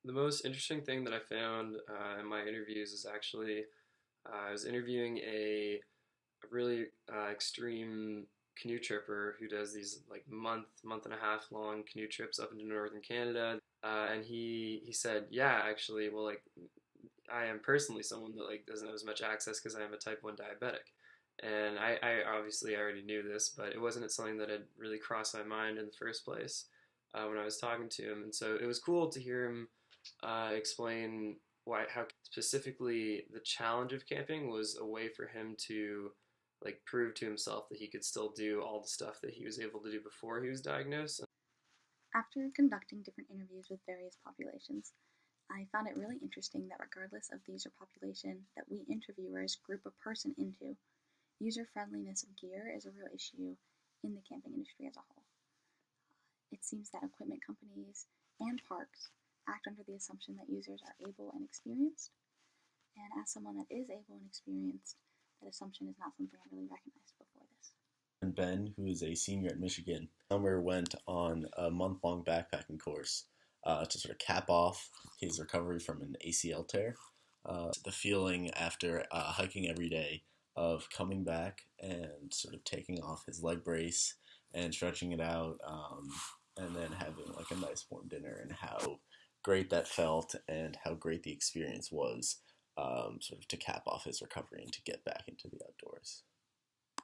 The most interesting thing that I found in my interviews is actually I was interviewing a really extreme canoe tripper who does these like month and a half long canoe trips up into northern Canada. And he said, yeah, actually, well, like I am personally someone that like doesn't have as much access because I am a type 1 diabetic. And I obviously already knew this, but it wasn't something that had really crossed my mind in the first place when I was talking to him. And so it was cool to hear him explain how specifically the challenge of camping was a way for him to like prove to himself that he could still do all the stuff that he was able to do before he was diagnosed. After conducting different interviews with various populations, I found it really interesting that regardless of the user population that we interviewers group a person into, user friendliness of gear is a real issue in the camping industry as a whole. It seems that equipment companies and parks act under the assumption that users are able and experienced, and as someone that is able and experienced, that assumption is not something I really recognized before this. And Ben, who is a senior at Michigan, Summer went on a month-long backpacking course to sort of cap off his recovery from an ACL tear. The feeling after hiking every day of coming back and sort of taking off his leg brace and stretching it out, and then having like a nice warm dinner, and how great that felt and how great the experience was, sort of to cap off his recovery and to get back into the outdoors.